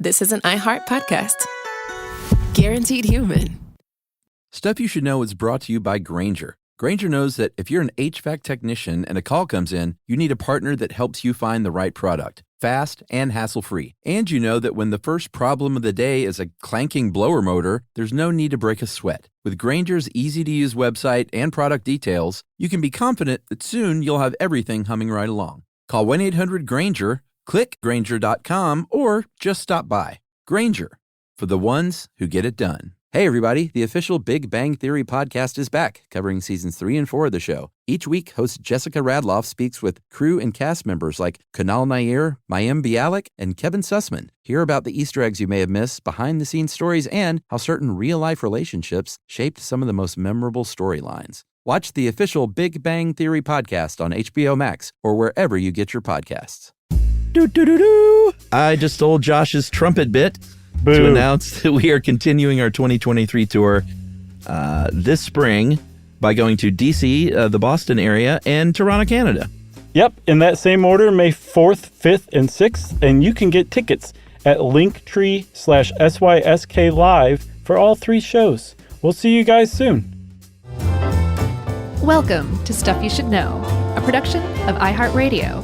This is an iHeart podcast. Guaranteed human. Stuff You Should Know is brought to you by Grainger. Grainger knows that if you're an HVAC technician and a call comes in, you need a partner that helps you find the right product, fast and hassle-free. And you know that when the first problem of the day is a clanking blower motor, there's no need to break a sweat. With Grainger's easy-to-use website and product details, you can be confident that soon you'll have everything humming right along. Call 1-800-GRAINGER, click Grainger.com, or just stop by. Grainger, for the ones who get it done. Hey everybody, the official Big Bang Theory podcast is back, covering seasons 3 and 4 of the show. Each week, host Jessica Radloff speaks with crew and cast members like Kunal Nair, Mayim Bialik, and Kevin Sussman. Hear about the Easter eggs you may have missed, behind-the-scenes stories, and how certain real-life relationships shaped some of the most memorable storylines. Watch the official Big Bang Theory podcast on HBO Max or wherever you get your podcasts. I just stole Josh's trumpet bit. Boo. To announce that we are continuing our 2023 tour this spring by going to D.C., the Boston area, and Toronto, Canada. Yep, in that same order, May 4th, 5th, and 6th, and you can get tickets at linktree/SYSK Live for all 3 shows. We'll see you guys soon. Welcome to Stuff You Should Know, a production of iHeartRadio.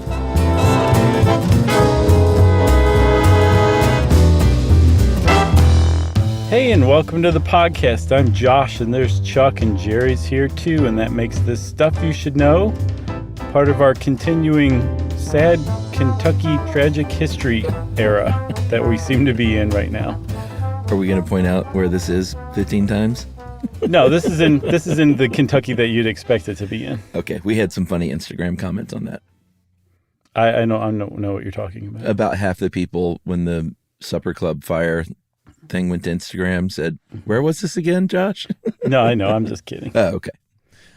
Hey, and welcome to the podcast. I'm Josh, and there's Chuck, and Jerry's here too, and that makes this Stuff You Should Know part of our continuing sad Kentucky tragic history era that we seem to be in right now. Are we going to point out where this is 15 times? No, this is in the Kentucky that you'd expect it to be in. Okay, we had some funny Instagram comments on that. I don't know what you're talking about. About half the people, when the supper club fire thing went to Instagram, said, "Where was this again, Josh?" No, I know. I'm just kidding. Oh, okay.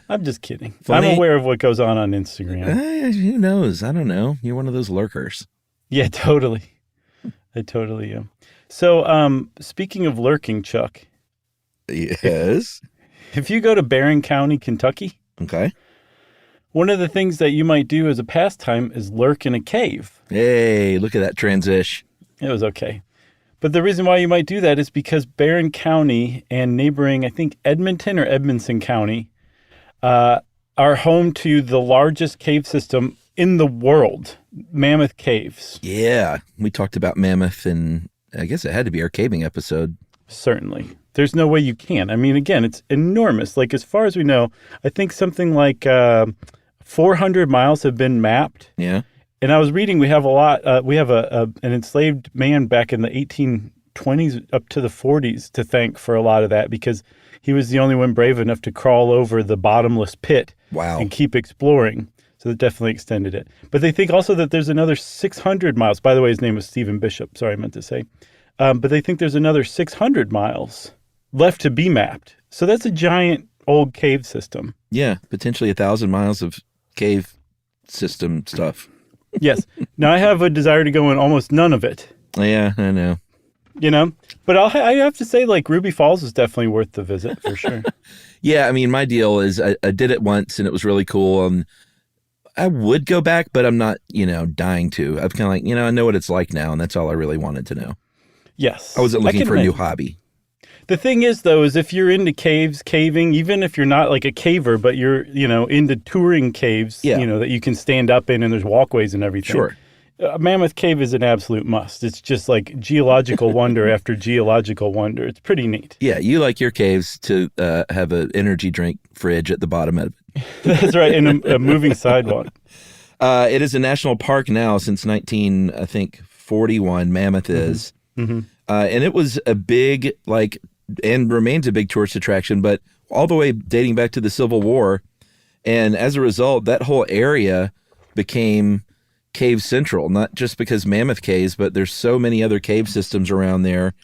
I'm just kidding. Funny. I'm aware of what goes on Instagram. Who knows? I don't know. You're one of those lurkers. Yeah, totally. I totally am. So, speaking of lurking, Chuck. Yes? If you go to Barron County, Kentucky. Okay. One of the things that you might do as a pastime is lurk in a cave. Hey, look at that transition. It was okay. But the reason why you might do that is because Barron County and neighboring, I think, Edmonton or Edmondson County are home to the largest cave system in the world, Mammoth Caves. Yeah, we talked about Mammoth, and I guess it had to be our caving episode. Certainly. There's no way you can. I mean, again, it's enormous. Like, as far as we know, I think something like 400 miles have been mapped. Yeah. And I was reading, we have a lot, we have an enslaved man back in the 1820s up to the 40s to thank for a lot of that, because he was the only one brave enough to crawl over the bottomless pit. Wow. And keep exploring. So that definitely extended it. But they think also that there's another 600 miles. By the way, his name was Stephen Bishop. Sorry, I meant to say. But they think there's another 600 miles left to be mapped. So that's a giant old cave system. Yeah, potentially 1,000 miles of cave system stuff. Yes. Now, I have a desire to go in almost none of it. Yeah, I know. You know? But I have to say, like, Ruby Falls is definitely worth the visit, for sure. Yeah, I mean, my deal is I did it once, and it was really cool, and I would go back, but I'm not, dying to. I'm kind of like, I know what it's like now, and that's all I really wanted to know. Yes. I wasn't looking for a new hobby. The thing is, though, is if you're into caving, even if you're not like a caver, but you're, into touring caves, that you can stand up in and there's walkways and everything. Sure. Mammoth Cave is an absolute must. It's just like geological wonder after geological wonder. It's pretty neat. Yeah, you like your caves to have an energy drink fridge at the bottom of it. That's right, and a moving sidewalk. It is a national park now since 1941. Mammoth is. Mm-hmm. And it was a big, and remains a big tourist attraction, but all the way dating back to the Civil War. And as a result, that whole area became Cave Central, not just because Mammoth Caves, but there's so many other cave systems around there.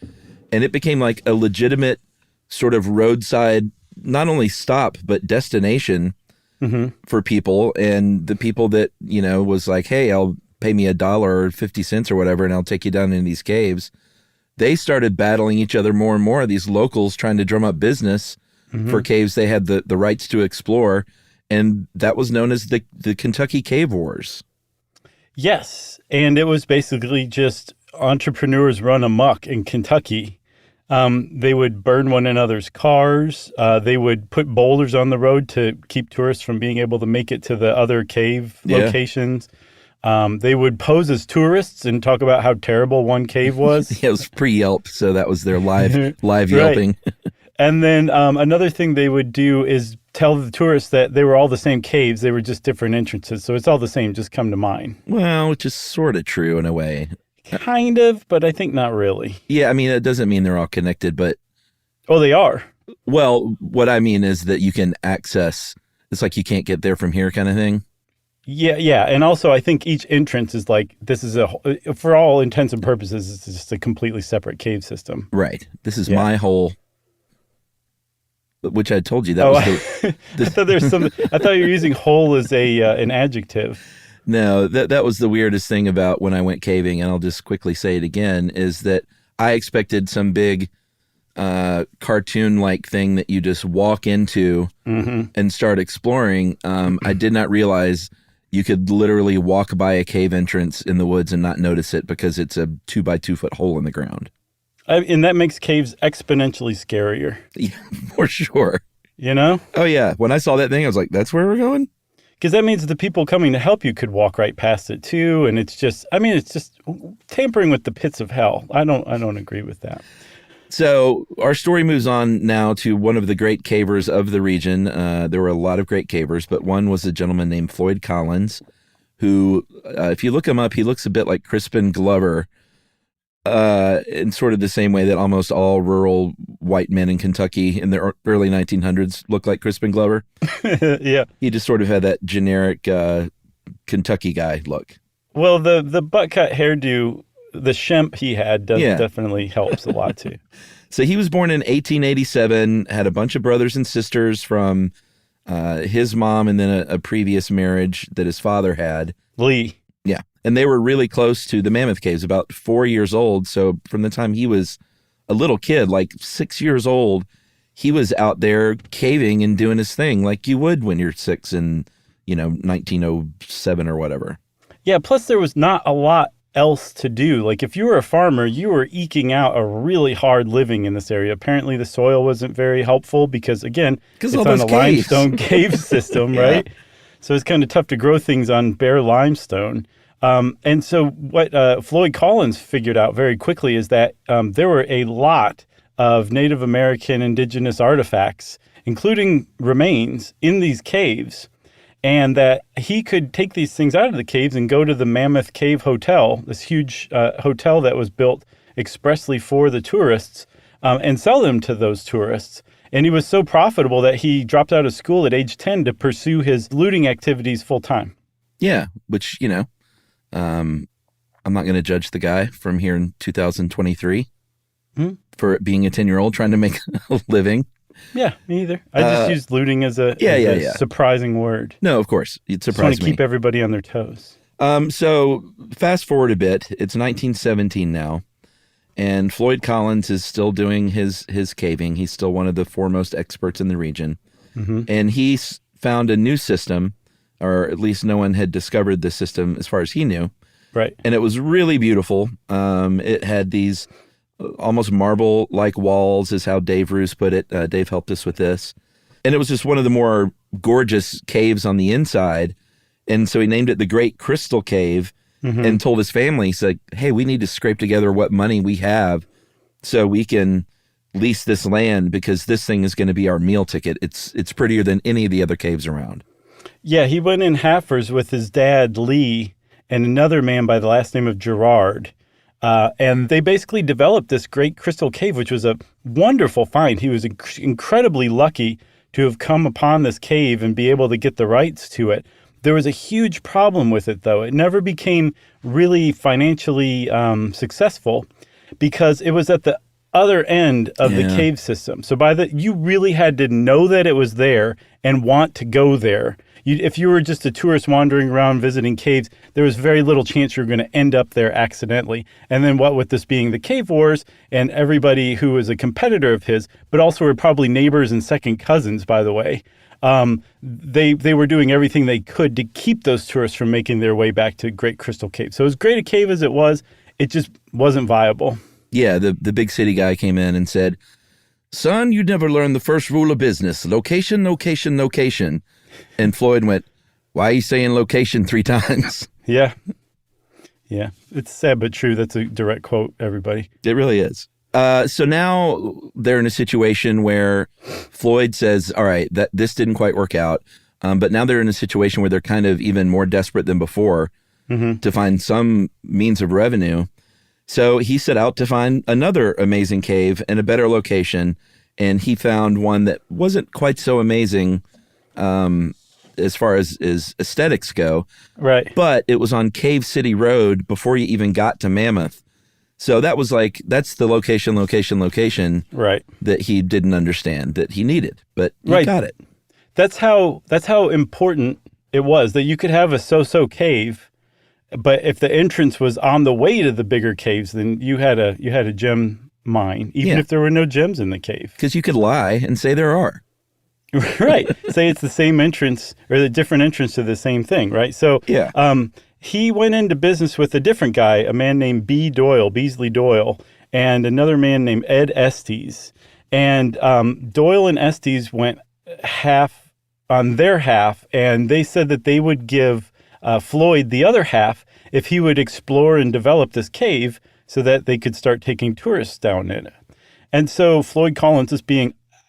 And it became like a legitimate sort of roadside, not only stop, but destination for people. And the people that, was like, hey, I'll pay me $1 or 50 cents or whatever, and I'll take you down in these caves. They started battling each other more and more, these locals trying to drum up business for caves they had the rights to explore. And that was known as the Kentucky Cave Wars. Yes. And it was basically just entrepreneurs run amok in Kentucky. They would burn one another's cars. They would put boulders on the road to keep tourists from being able to make it to the other cave locations. They would pose as tourists and talk about how terrible one cave was. Yeah, it was pre-Yelp, so that was their live Yelping. And then another thing they would do is tell the tourists that they were all the same caves. They were just different entrances. So it's all the same. Just come to mine. Well, which is sort of true in a way. Kind of, but I think not really. Yeah, I mean, it doesn't mean they're all connected, but... Oh, they are. Well, what I mean is that you can access... It's like you can't get there from here kind of thing. Yeah. And also, I think each entrance is like, this is for all intents and purposes, it's just a completely separate cave system. Right. This is my whole... Which I told you that was the... I thought there was something... I thought you were using whole as an adjective. No, that was the weirdest thing about when I went caving, and I'll just quickly say it again, is that I expected some big cartoon-like thing that you just walk into and start exploring. I did not realize you could literally walk by a cave entrance in the woods and not notice it because it's a 2-by-2-foot hole in the ground. And that makes caves exponentially scarier. Yeah, for sure. You know? Oh, yeah. When I saw that thing, I was like, that's where we're going? Because that means the people coming to help you could walk right past it too, and it's just tampering with the pits of hell. I don't agree with that. So our story moves on now to one of the great cavers of the region. There were a lot of great cavers, but one was a gentleman named Floyd Collins, who, if you look him up, he looks a bit like Crispin Glover, in sort of the same way that almost all rural white men in Kentucky in the early 1900s look like Crispin Glover. Yeah. He just sort of had that generic Kentucky guy look. Well, the butt cut hairdo, the shemp he had definitely helps a lot too. So he was born in 1887, had a bunch of brothers and sisters from his mom and then a previous marriage that his father had. Lee. Yeah. And they were really close to the Mammoth Caves, about 4 years old. So from the time he was a little kid, like 6 years old, he was out there caving and doing his thing like you would when you're 6 in, 1907 or whatever. Yeah. Plus there was not a lot else to do. Like if you were a farmer, you were eking out a really hard living in this area. Apparently the soil wasn't very helpful because again, it's on a limestone cave system, right? So it's kind of tough to grow things on bare limestone. And so what Floyd Collins figured out very quickly is that there were a lot of Native American indigenous artifacts, including remains, in these caves, and that he could take these things out of the caves and go to the Mammoth Cave Hotel, this huge hotel that was built expressly for the tourists, and sell them to those tourists. And he was so profitable that he dropped out of school at age 10 to pursue his looting activities full time. Yeah, which, I'm not going to judge the guy from here in 2023 for being a 10-year-old trying to make a living. Yeah, me either. I just used looting as a surprising word. No, of course. It surprised me. Just want to keep everybody on their toes. So fast forward a bit. It's 1917 now. And Floyd Collins is still doing his caving. He's still one of the foremost experts in the region. And he found a new system, or at least no one had discovered this system as far as he knew. Right. And it was really beautiful. It had these almost marble-like walls, is how Dave Roos put it. Dave helped us with this. And it was just one of the more gorgeous caves on the inside. And so he named it the Great Crystal Cave. And told his family, he said, hey, we need to scrape together what money we have so we can lease this land because this thing is going to be our meal ticket. It's prettier than any of the other caves around. Yeah, he went in halfers with his dad, Lee, and another man by the last name of Gerard. And they basically developed this Great Crystal Cave, which was a wonderful find. He was incredibly lucky to have come upon this cave and be able to get the rights to it. There was a huge problem with it, though. It never became really financially successful because it was at the other end of the cave system. So you really had to know that it was there and want to go there. If you were just a tourist wandering around visiting caves, there was very little chance you were going to end up there accidentally. And then what with this being the Cave Wars and everybody who was a competitor of his, but also were probably neighbors and second cousins, by the way, they were doing everything they could to keep those tourists from making their way back to Great Crystal Cave. So as great a cave as it was it just wasn't viable. Yeah, the big city guy came in and said, "Son, you never learned the first rule of business. Location, location, location." And Floyd went, "Why are you saying location 3 times?" Yeah. Yeah. It's sad but true. That's a direct quote, everybody. It really is. So now they're in a situation where Floyd says, all right, this didn't quite work out. But now they're in a situation where they're kind of even more desperate than before to find some means of revenue. So he set out to find another amazing cave in a better location. And he found one that wasn't quite so amazing as far as aesthetics go. Right. But it was on Cave City Road before you even got to Mammoth. So that's the location right. that he didn't understand that he needed, but he right. got it. That's how important it was that you could have a so-so cave, but if the entrance was on the way to the bigger caves, then you had a gem mine, even if there were no gems in the cave. Because you could lie and say there are. Right. Say it's the same entrance or the different entrance to the same thing, right? So he went into business with a different guy, a man named Beasley Doyle, and another man named Ed Estes. And Doyle and Estes went half on their half, and they said that they would give Floyd the other half if he would explore and develop this cave so that they could start taking tourists down in it. And so Floyd Collins is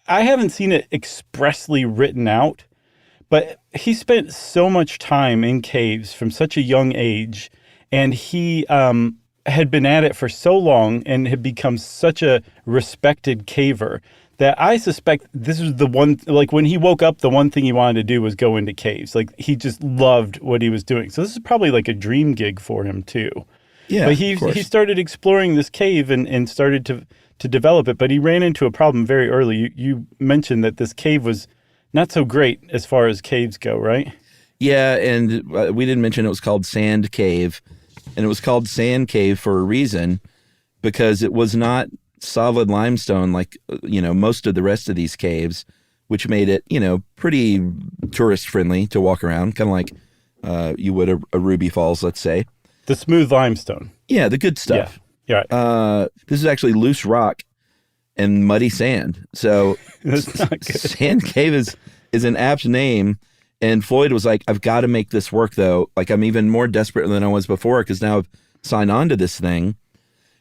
I haven't seen it expressly written out, but he spent so much time in caves from such a young age, and he had been at it for so long and had become such a respected caver that I suspect this was the one, like when he woke up, the one thing he wanted to do was go into caves. Like he just loved what he was doing. So this is probably like a dream gig for him too. Yeah, but he started exploring this cave and started to develop it, but he ran into a problem very early. You mentioned that this cave was not so great as far as caves go, right? Yeah, and we didn't mention it was called Sand Cave, and it was called Sand Cave for a reason, because it was not solid limestone like, most of the rest of these caves, which made it, pretty tourist friendly to walk around, kind of like you would a Ruby Falls, let's say. The smooth limestone. Yeah, the good stuff. Yeah. Right. This is actually loose rock and muddy sand. So That's not good. Sand Cave is an apt name. And Floyd was like, I've got to make this work, though. Like, I'm even more desperate than I was before because now I've signed on to this thing.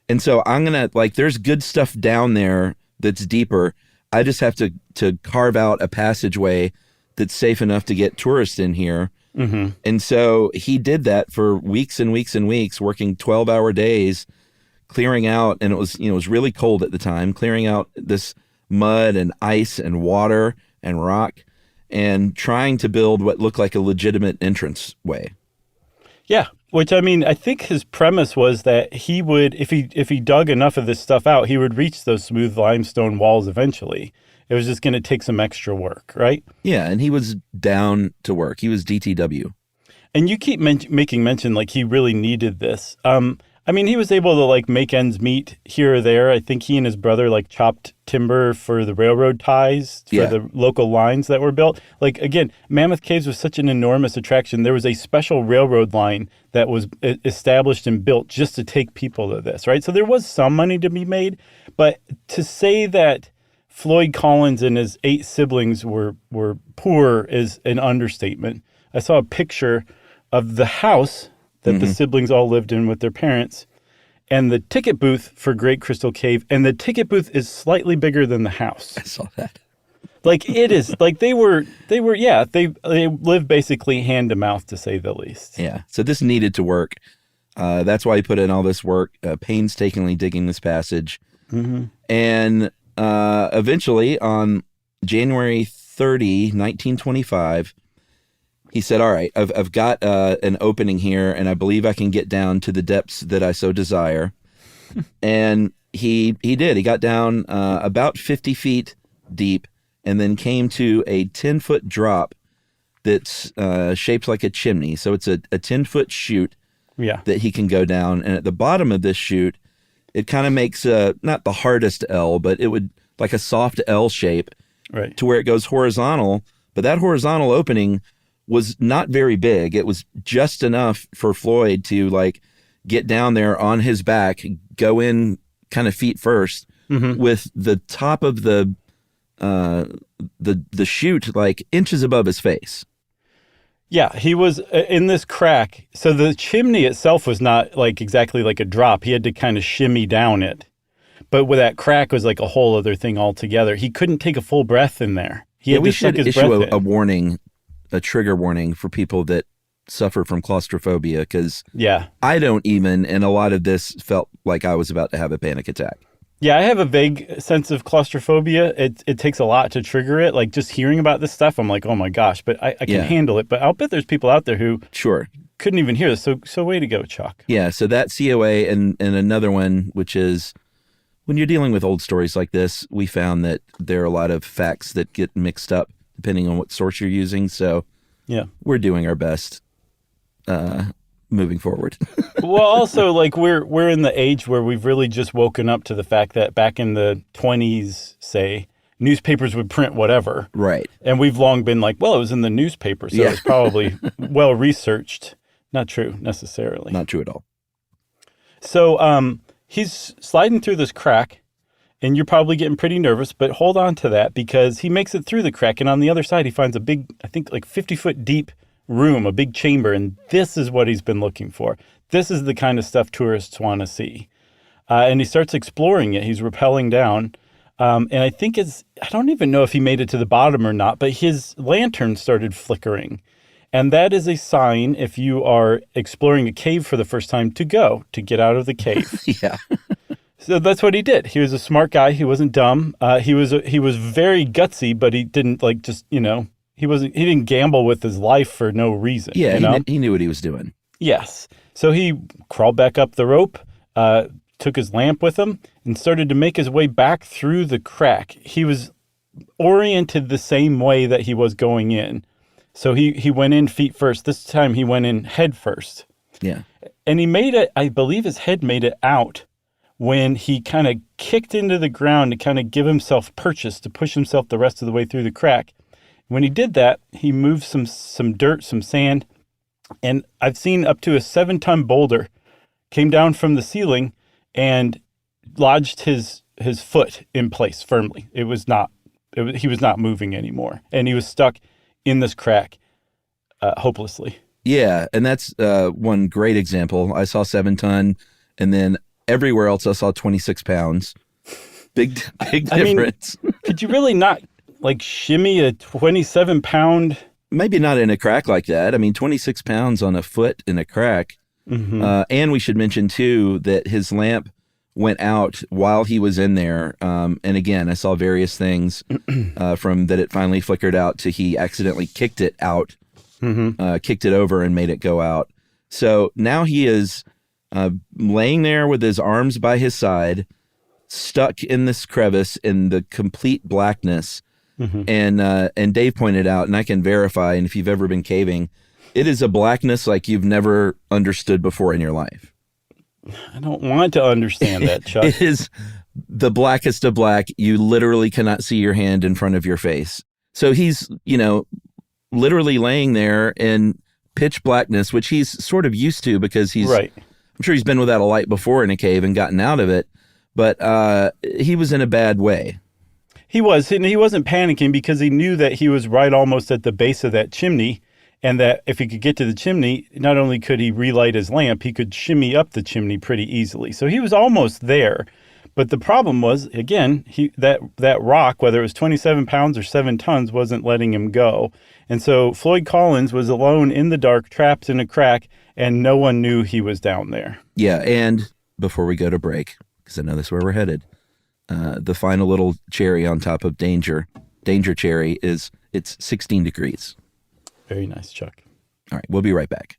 And so I'm going to, there's good stuff down there that's deeper. I just have to carve out a passageway that's safe enough to get tourists in here. Mm-hmm. And so he did that for weeks and weeks and weeks, working 12-hour days, clearing out, and it was really cold at the time, clearing out this mud and ice and water and rock and trying to build what looked like a legitimate entrance way. Yeah, which I think his premise was that he would, if he dug enough of this stuff out, he would reach those smooth limestone walls eventually. It was just going to take some extra work, right? Yeah, and he was down to work. He was DTW. And you keep making mention like he really needed this. He was able to make ends meet here or there. I think he and his brother chopped timber for the railroad ties for the local lines that were built. Again, Mammoth Caves was such an enormous attraction. There was a special railroad line that was established and built just to take people to this, right? So there was some money to be made, but to say that Floyd Collins and his 8 siblings were poor is an understatement. I saw a picture of the house that the siblings all lived in with their parents, and the ticket booth for Great Crystal Cave, and the ticket booth is slightly bigger than the house. I saw that. It is. They lived basically hand to mouth, to say the least. Yeah. So this needed to work. That's why he put in all this work, painstakingly digging this passage. Mm-hmm. And eventually, on January 30, 1925, he said, all right, I've got an opening here, and I believe I can get down to the depths that I so desire. And he did. He got down about 50 feet deep and then came to a 10-foot drop that's shaped like a chimney. So it's a 10-foot chute that he can go down. And at the bottom of this chute, it kind of makes not the hardest L, but it would like a soft L shape to where it goes horizontal. But that horizontal opening was not very big. It was just enough for Floyd to get down there on his back, go in kind of feet first, with the top of the chute like inches above his face. Yeah, he was in this crack. So the chimney itself was not like exactly like a drop. He had to kind of shimmy down it. But with that crack was like a whole other thing altogether. He couldn't take a full breath in there. We should issue a warning, a trigger warning for people that suffer from claustrophobia, because I don't even, and a lot of this felt like I was about to have a panic attack. Yeah, I have a vague sense of claustrophobia. It takes a lot to trigger it. Like just hearing about this stuff, I'm like, oh my gosh, but I can handle it. But I'll bet there's people out there who couldn't even hear this. So way to go, Chuck. Yeah, so that COA and another one, which is when you're dealing with old stories like this, we found that there are a lot of facts that get mixed up depending on what source you're using. So we're doing our best moving forward. Well, also, like we're in the age where we've really just woken up to the fact that back in the 20s, say, newspapers would print whatever. Right. And we've long been like, well, it was in the newspaper, so it's probably well researched. Not true necessarily. Not true at all. So he's sliding through this crack, and you're probably getting pretty nervous, but hold on to that, because he makes it through the crack, and on the other side he finds a big, I think like 50-foot deep room, a big chamber, and this is what he's been looking for. This is the kind of stuff tourists want to see. And he starts exploring it. He's rappelling down. And I think I don't even know if he made it to the bottom or not, but his lantern started flickering. And that is a sign, if you are exploring a cave for the first time, to get out of the cave. Yeah. So that's what he did. He was a smart guy. He wasn't dumb. He was very gutsy, but he didn't like just, he didn't gamble with his life for no reason. Yeah, he knew what he was doing. Yes. So he crawled back up the rope, took his lamp with him, and started to make his way back through the crack. He was oriented the same way that he was going in. So he went in feet first. This time he went in head first. Yeah. And he made it, I believe his head made it out when he kind of kicked into the ground to kind of give himself purchase, to push himself the rest of the way through the crack. When he did that, he moved some dirt, some sand, and I've seen up to a 7-ton boulder came down from the ceiling and lodged his foot in place firmly. He was not moving anymore, and he was stuck in this crack hopelessly. Yeah, and that's one great example. I saw 7-ton, and then everywhere else I saw 26 pounds. Big difference. I mean, could you really not like shimmy a 27-pound? Maybe not in a crack like that. I mean, 26 pounds on a foot in a crack. Mm-hmm. And we should mention, too, that his lamp went out while he was in there. And again, I saw various things from that it finally flickered out to he accidentally kicked it out, kicked it over and made it go out. So now he is laying there with his arms by his side, stuck in this crevice in the complete blackness. Mm-hmm. And Dave pointed out, and I can verify, and if you've ever been caving, it is a blackness like you've never understood before in your life. I don't want to understand that, Chuck. It is the blackest of black. You literally cannot see your hand in front of your face. So he's, literally laying there in pitch blackness, which he's sort of used to because he's, right. I'm sure he's been without a light before in a cave and gotten out of it, but he was in a bad way. He was, and he wasn't panicking because he knew that he was right almost at the base of that chimney, and that if he could get to the chimney, not only could he relight his lamp, he could shimmy up the chimney pretty easily. So he was almost there. But the problem was, again, that rock, whether it was 27 pounds or 7 tons, wasn't letting him go. And so Floyd Collins was alone in the dark, trapped in a crack, and no one knew he was down there. Yeah, and before we go to break, because I know that's where we're headed, the final little cherry on top of danger cherry is it's 16 degrees. Very nice, Chuck. All right, we'll be right back.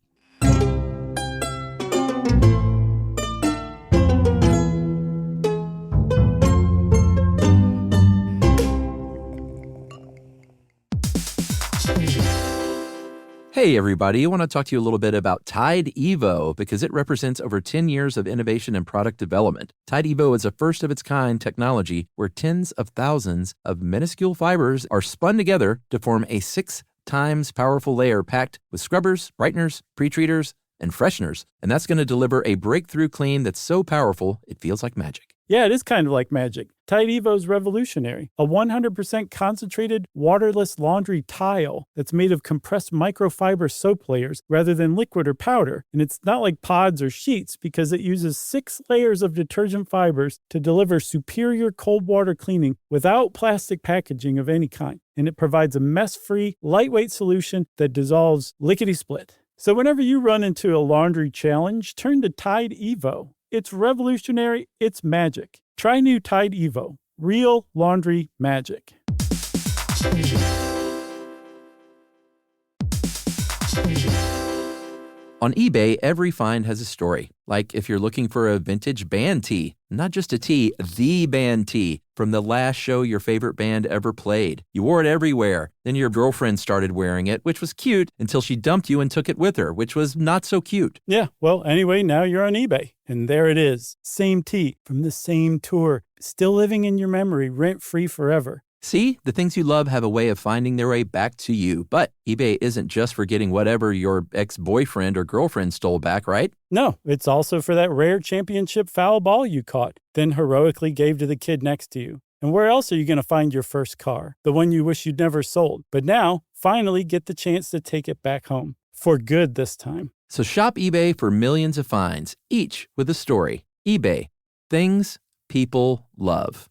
Hey, everybody. I want to talk to you a little bit about Tide Evo because it represents over 10 years of innovation and product development. Tide Evo is a first-of-its-kind technology where tens of thousands of minuscule fibers are spun together to form a 6 times powerful layer packed with scrubbers, brighteners, pre-treaters, and fresheners, and that's going to deliver a breakthrough clean that's so powerful it feels like magic. Yeah, it is kind of like magic. Tide Evo's revolutionary. A 100% concentrated, waterless laundry tile that's made of compressed microfiber soap layers rather than liquid or powder. And it's not like pods or sheets because it uses 6 layers of detergent fibers to deliver superior cold water cleaning without plastic packaging of any kind. And it provides a mess-free, lightweight solution that dissolves lickety-split. So whenever you run into a laundry challenge, turn to Tide Evo. It's revolutionary. It's magic. Try new Tide Evo. Real laundry magic. On eBay, every find has a story. Like if you're looking for a vintage band tee, not just a tee, the band tee from the last show your favorite band ever played. You wore it everywhere. Then your girlfriend started wearing it, which was cute until she dumped you and took it with her, which was not so cute. Yeah, well, anyway, now you're on eBay. And there it is. Same tee from the same tour. Still living in your memory, rent-free forever. See, the things you love have a way of finding their way back to you. But eBay isn't just for getting whatever your ex-boyfriend or girlfriend stole back, right? No, it's also for that rare championship foul ball you caught, then heroically gave to the kid next to you. And where else are you going to find your first car? The one you wish you'd never sold. But now, finally get the chance to take it back home. For good this time. So shop eBay for millions of finds, each with a story. eBay. Things people love.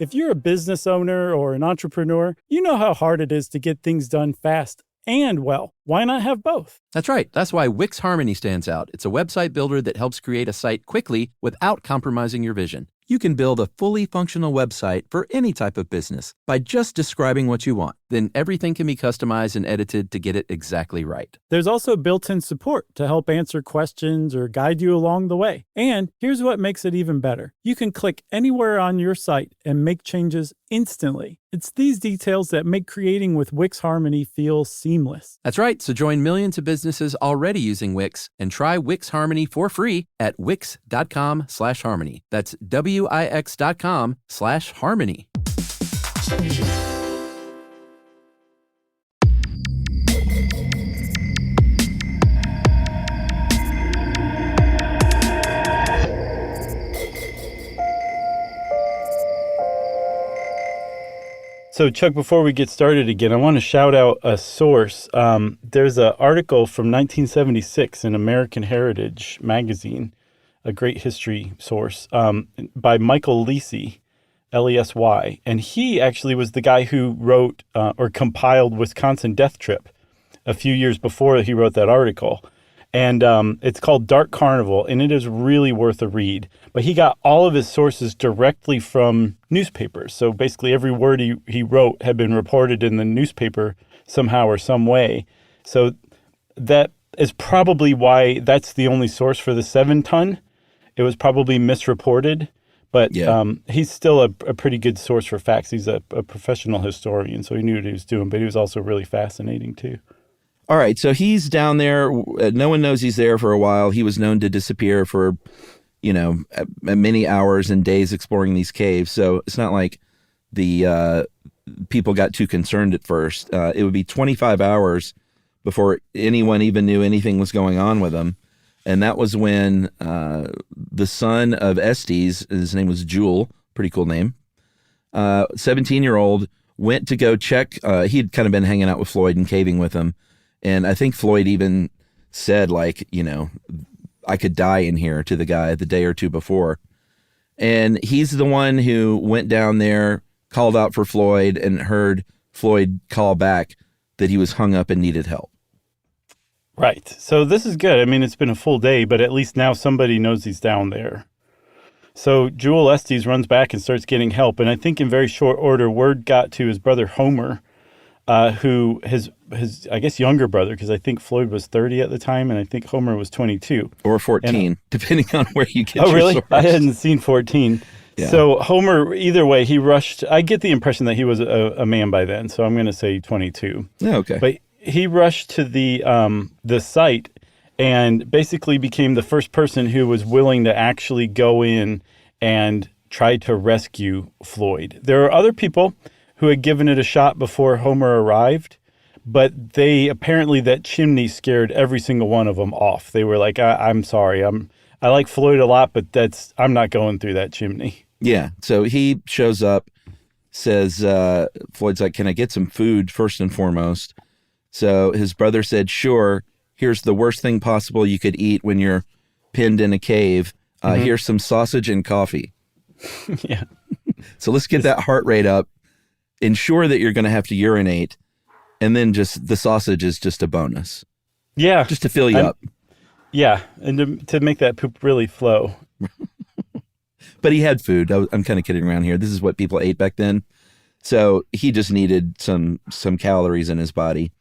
If you're a business owner or an entrepreneur, you know how hard it is to get things done fast and well. Why not have both? That's right. That's why Wix Harmony stands out. It's a website builder that helps create a site quickly without compromising your vision. You can build a fully functional website for any type of business by just describing what you want. Then everything can be customized and edited to get it exactly right. There's also built-in support to help answer questions or guide you along the way. And here's what makes it even better. You can click anywhere on your site and make changes instantly. It's these details that make creating with Wix Harmony feel seamless. That's right. So join millions of businesses already using Wix and try Wix Harmony for free at wix.com/harmony. That's wix.com/harmony. So, Chuck, before we get started again, I want to shout out a source. There's an article from 1976 in American Heritage magazine, a great history source, by Michael Lesy, Lesy. And he actually was the guy who wrote or compiled Wisconsin Death Trip a few years before he wrote that article. And it's called Dark Carnival, and it is really worth a read. But he got all of his sources directly from newspapers. So basically every word he wrote had been reported in the newspaper somehow or some way. So that is probably why that's the only source for the 7-ton. It was probably misreported. But he's still a pretty good source for facts. He's a professional historian, so he knew what he was doing. But he was also really fascinating, too. All right, so he's down there. No one knows he's there for a while. He was known to disappear for, many hours and days exploring these caves. So it's not like the people got too concerned at first. It would be 25 hours before anyone even knew anything was going on with him. And that was when the son of Estes, his name was Jewel, pretty cool name, 17-year-old, went to go check. He'd kind of been hanging out with Floyd and caving with him. And I think Floyd even said, I could die in here to the guy the day or two before. And he's the one who went down there, called out for Floyd, and heard Floyd call back that he was hung up and needed help. Right. So this is good. I mean, it's been a full day, but at least now somebody knows he's down there. So Jewel Estes runs back and starts getting help. And I think in very short order, word got to his brother Homer, who his I guess younger brother, because I think Floyd was 30 at the time, and I think Homer was 22 or 14, depending on where you get. Oh, your really? source. I hadn't seen 14. Yeah. So Homer, either way, he rushed. I get the impression that he was a man by then, so I'm going to say 22. Yeah, okay. But he rushed to the site and basically became the first person who was willing to actually go in and try to rescue Floyd. There are other people who who had given it a shot before Homer arrived. But apparently that chimney scared every single one of them off. They were like, I'm sorry. I like Floyd a lot, but I'm not going through that chimney. Yeah. So he shows up, says, Floyd's like, can I get some food first and foremost? So his brother said, sure. Here's the worst thing possible you could eat when you're pinned in a cave. Here's some sausage and coffee. Yeah. So let's get that heart rate up. Ensure that you're going to have to urinate. And then just the sausage is just a bonus. Yeah. Just to fill you up. Yeah. And to make that poop really flow. But he had food. I'm kind of kidding around here. This is what people ate back then. So he just needed some calories in his body.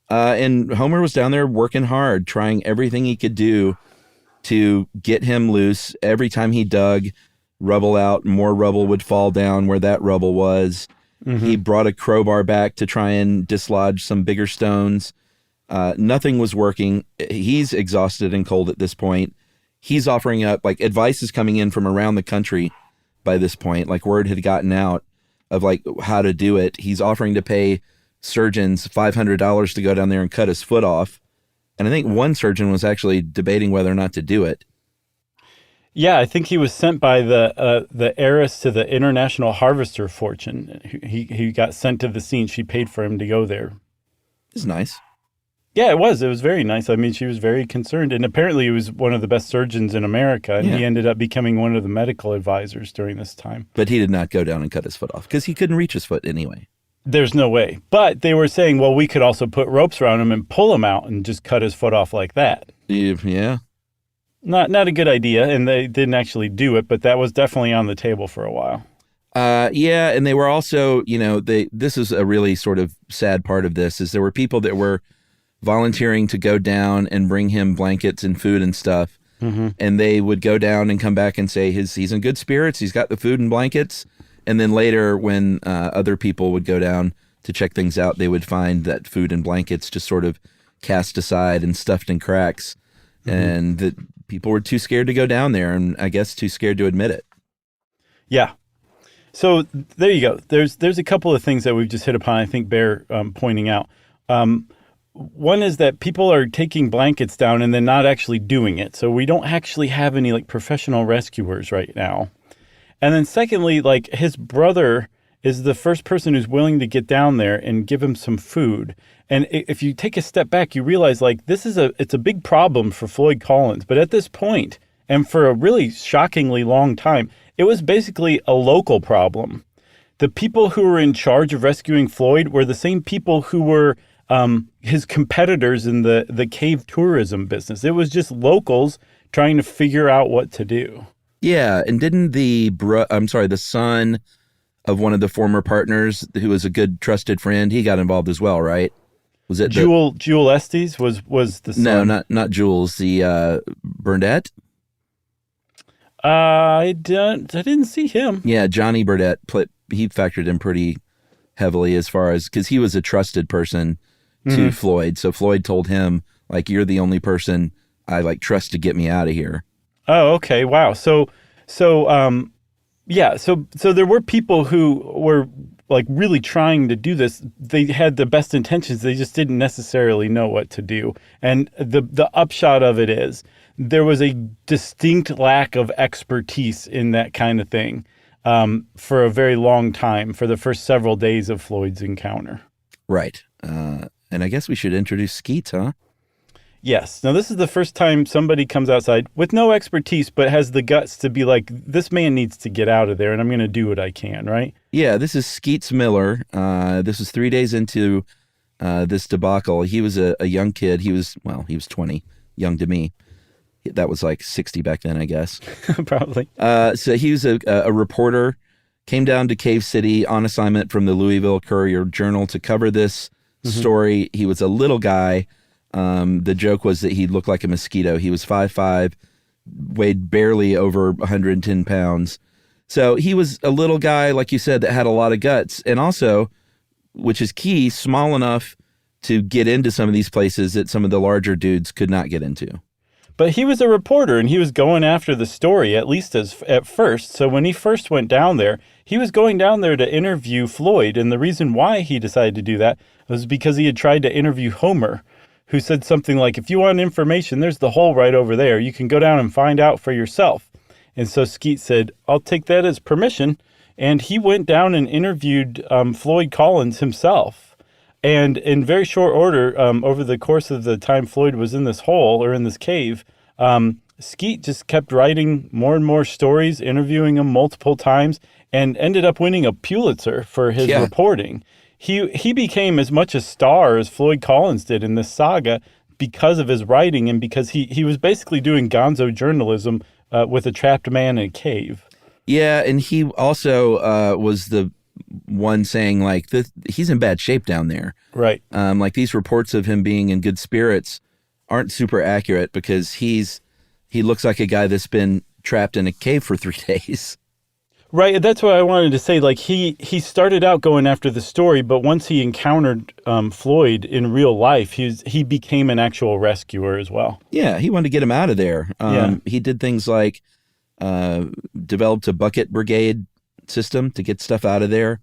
And Homer was down there working hard, trying everything he could do to get him loose. Every time he dug rubble out, more rubble would fall down where that rubble was. He brought a crowbar back to try and dislodge some bigger stones. Nothing was working. He's exhausted and cold at this point. He's offering up, like, advice is coming in from around the country by this point. Like, word had gotten out of, like, how to do it. He's offering to pay surgeons $500 to go down there and cut his foot off. And I think one surgeon was actually debating whether or not to do it. Yeah, I think he was sent by the heiress to the International Harvester Fortune. He got sent to the scene. She paid for him to go there. It's nice. Yeah, it was. It was very nice. I mean, she was very concerned. And apparently he was one of the best surgeons in America. And he ended up becoming one of the medical advisors during this time. But he did not go down and cut his foot off because he couldn't reach his foot anyway. There's no way. But they were saying, well, we could also put ropes around him and pull him out and just cut his foot off like that. Yeah. Not a good idea, and they didn't actually do it, but that was definitely on the table for a while. Yeah, and they were also, this is a really sort of sad part of this, is there were people that were volunteering to go down and bring him blankets and food and stuff, and they would go down and come back and say he's in good spirits, he's got the food and blankets, and then later when other people would go down to check things out, they would find that food and blankets just sort of cast aside and stuffed in cracks, and that people were too scared to go down there, and I guess too scared to admit it. Yeah. So there you go. There's a couple of things that we've just hit upon, I think bear pointing out. One is that people are taking blankets down and then not actually doing it. So we don't actually have any like professional rescuers right now. And then secondly, like his brother is the first person who's willing to get down there and give him some food. And if you take a step back, you realize like it's a big problem for Floyd Collins. But at this point, and for a really shockingly long time, it was basically a local problem. The people who were in charge of rescuing Floyd were the same people who were his competitors in the cave tourism business. It was just locals trying to figure out what to do. Yeah, and didn't the son of one of the former partners, who was a good trusted friend, he got involved as well, right? Was it Jewel Estes was the son? No, not Jules. The Burnett. I didn't see him. Yeah, Johnny Burnett he factored in pretty heavily as far as because he was a trusted person to Floyd. So Floyd told him like, "You're the only person I like trust to get me out of here." Oh, okay, wow. So there were people who were like really trying to do this. They had the best intentions. They just didn't necessarily know what to do. And the upshot of it is there was a distinct lack of expertise in that kind of thing for a very long time, for the first several days of Floyd's encounter. Right. And I guess we should introduce Skeets, huh? Yes. Now, this is the first time somebody comes outside with no expertise, but has the guts to be like, this man needs to get out of there, and I'm going to do what I can, right? Yeah, this is Skeets Miller. This was 3 days into this debacle. He was a young kid. He was 20, young to me. That was like 60 back then, I guess. Probably. So he was a reporter, came down to Cave City on assignment from the Louisville Courier-Journal to cover this story. He was a little guy. The joke was that he looked like a mosquito. He was 5'5", weighed barely over 110 pounds. So he was a little guy, like you said, that had a lot of guts. And also, which is key, small enough to get into some of these places that some of the larger dudes could not get into. But he was a reporter, and he was going after the story, at least at first. So when he first went down there, he was going down there to interview Floyd. And the reason why he decided to do that was because he had tried to interview Homer, who said something like, if you want information, there's the hole right over there. You can go down and find out for yourself. And so Skeet said, I'll take that as permission. And he went down and interviewed Floyd Collins himself. And in very short order, over the course of the time Floyd was in this hole or in this cave, Skeet just kept writing more and more stories, interviewing him multiple times, and ended up winning a Pulitzer for his reporting. He became as much a star as Floyd Collins did in this saga because of his writing and because he was basically doing gonzo journalism with a trapped man in a cave. Yeah, and he also was the one saying, like, he's in bad shape down there. Right. Like, these reports of him being in good spirits aren't super accurate because he looks like a guy that's been trapped in a cave for 3 days. Right, that's what I wanted to say. Like, he started out going after the story, but once he encountered Floyd in real life, he became an actual rescuer as well. Yeah, he wanted to get him out of there. He did things like developed a bucket brigade system to get stuff out of there.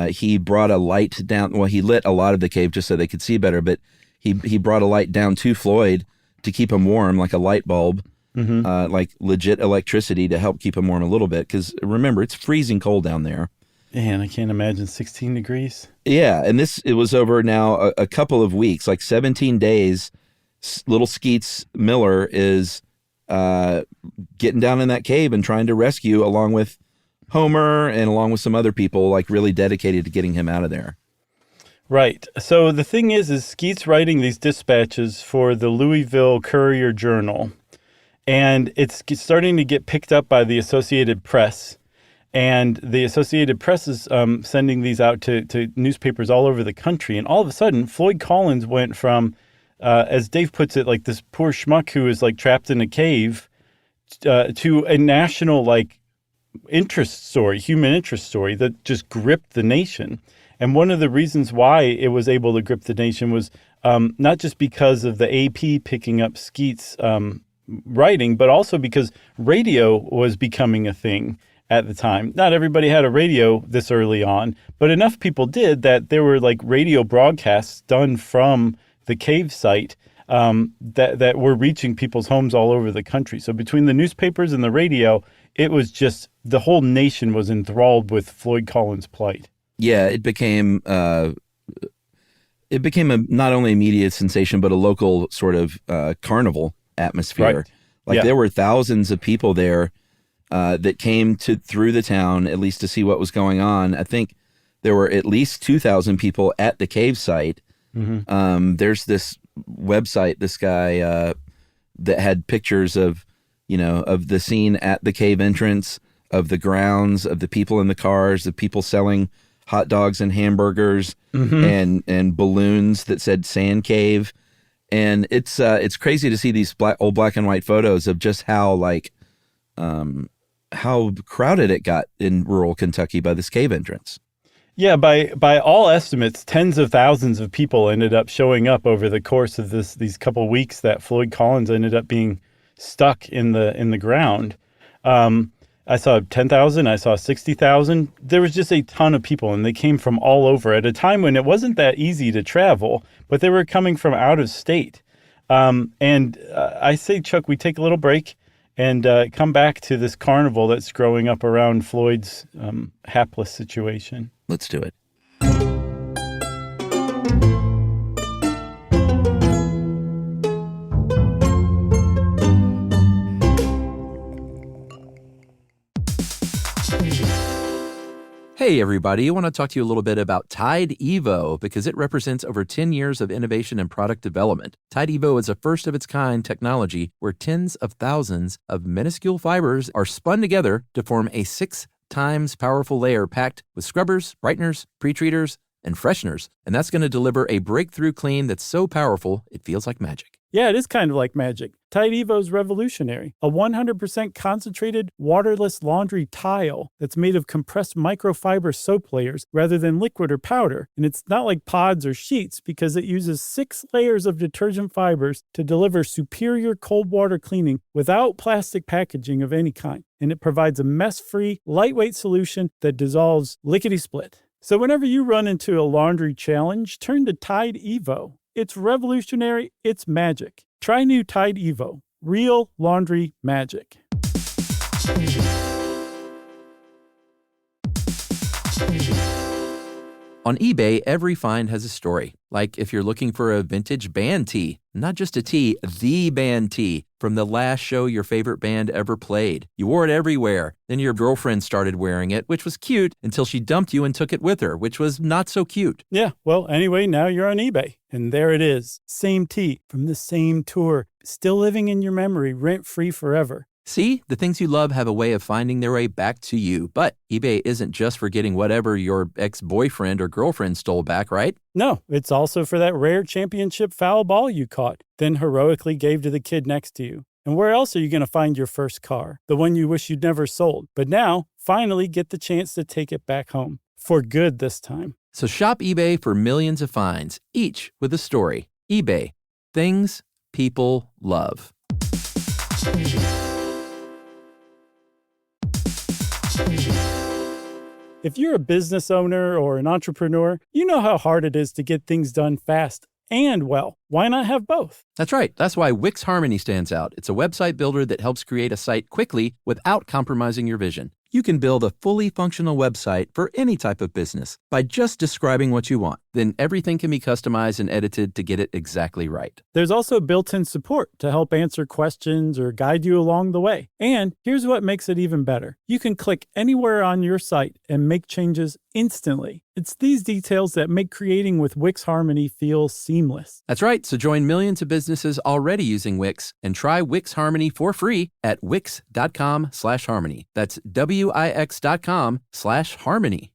He brought a light down. Well, he lit a lot of the cave just so they could see better, but he brought a light down to Floyd to keep him warm, like a light bulb. Like legit electricity to help keep him warm a little bit. Because remember, it's freezing cold down there. Man, I can't imagine 16 degrees. Yeah, and it was over now a couple of weeks, like 17 days. Little Skeets Miller is getting down in that cave and trying to rescue, along with Homer and along with some other people, like really dedicated to getting him out of there. Right. So the thing is Skeet's writing these dispatches for the Louisville Courier-Journal. And it's starting to get picked up by the Associated Press. And the Associated Press is sending these out to newspapers all over the country. And all of a sudden, Floyd Collins went from, as Dave puts it, like this poor schmuck who is like trapped in a cave to a national like interest story, human interest story that just gripped the nation. And one of the reasons why it was able to grip the nation was not just because of the AP picking up Skeet's writing, but also because radio was becoming a thing at the time. Not everybody had a radio this early on, but enough people did that there were like radio broadcasts done from the cave site that were reaching people's homes all over the country. So between the newspapers and the radio, it was just the whole nation was enthralled with Floyd Collins' plight. Yeah, it became a not only a media sensation, but a local sort of carnival atmosphere. Right. Like there were thousands of people there that came through the town, at least to see what was going on. I think there were at least 2,000 people at the cave site. There's this website, this guy that had pictures of the scene at the cave entrance, of the grounds, of the people in the cars, the people selling hot dogs and hamburgers, and balloons that said Sand Cave. And it's crazy to see these old black and white photos of just how crowded it got in rural Kentucky by this cave entrance. Yeah, by all estimates, tens of thousands of people ended up showing up over the course of these couple weeks that Floyd Collins ended up being stuck in the ground. I saw 10,000, I saw 60,000. There was just a ton of people, and they came from all over at a time when it wasn't that easy to travel, but they were coming from out of state. I say, Chuck, we take a little break and come back to this carnival that's growing up around Floyd's hapless situation. Let's do it. Hey, everybody. I want to talk to you a little bit about Tide Evo because it represents over 10 years of innovation and product development. Tide Evo is a first-of-its-kind technology where tens of thousands of minuscule fibers are spun together to form a 6 times powerful layer packed with scrubbers, brighteners, pre-treaters, and fresheners. And that's going to deliver a breakthrough clean that's so powerful, it feels like magic. Yeah, it is kind of like magic. Tide Evo is revolutionary. A 100% concentrated, waterless laundry tile that's made of compressed microfiber soap layers rather than liquid or powder. And it's not like pods or sheets because it uses 6 layers of detergent fibers to deliver superior cold water cleaning without plastic packaging of any kind. And it provides a mess-free, lightweight solution that dissolves lickety-split. So whenever you run into a laundry challenge, turn to Tide Evo. It's revolutionary. It's magic. Try new Tide Evo. Real laundry magic. On eBay, every find has a story. Like if you're looking for a vintage band tee, not just a tee, the band tee from the last show your favorite band ever played. You wore it everywhere. Then your girlfriend started wearing it, which was cute until she dumped you and took it with her, which was not so cute. Yeah, well, anyway, now you're on eBay. And there it is. Same tee from the same tour. Still living in your memory, rent-free forever. See, the things you love have a way of finding their way back to you. But eBay isn't just for getting whatever your ex-boyfriend or girlfriend stole back, right? No, it's also for that rare championship foul ball you caught, then heroically gave to the kid next to you. And where else are you going to find your first car? The one you wish you'd never sold. But now, finally get the chance to take it back home. For good this time. So shop eBay for millions of finds, each with a story. eBay. Things people love. If you're a business owner or an entrepreneur, you know how hard it is to get things done fast and well. Why not have both? That's right. That's why Wix Harmony stands out. It's a website builder that helps create a site quickly without compromising your vision. You can build a fully functional website for any type of business by just describing what you want. Then everything can be customized and edited to get it exactly right. There's also built-in support to help answer questions or guide you along the way. And here's what makes it even better. You can click anywhere on your site and make changes instantly. It's these details that make creating with Wix Harmony feel seamless. That's right. So join millions of businesses already using Wix and try Wix Harmony for free at wix.com/harmony. That's wix.com/harmony.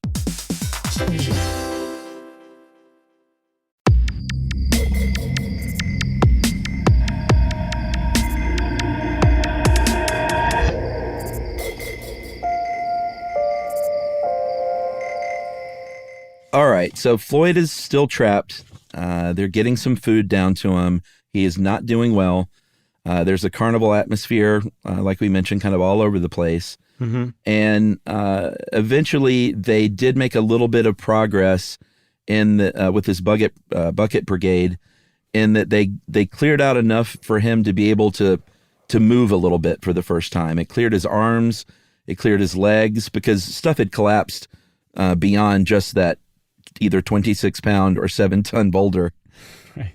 All right, so Floyd is still trapped. They're getting some food down to him. He is not doing well. There's a carnival atmosphere, like we mentioned, kind of all over the place. Mm-hmm. And eventually they did make a little bit of progress in the, with this bucket brigade, in that they cleared out enough for him to be able to move a little bit for the first time. It cleared his arms, it cleared his legs, because stuff had collapsed beyond just that either 26-pound or 7-ton boulder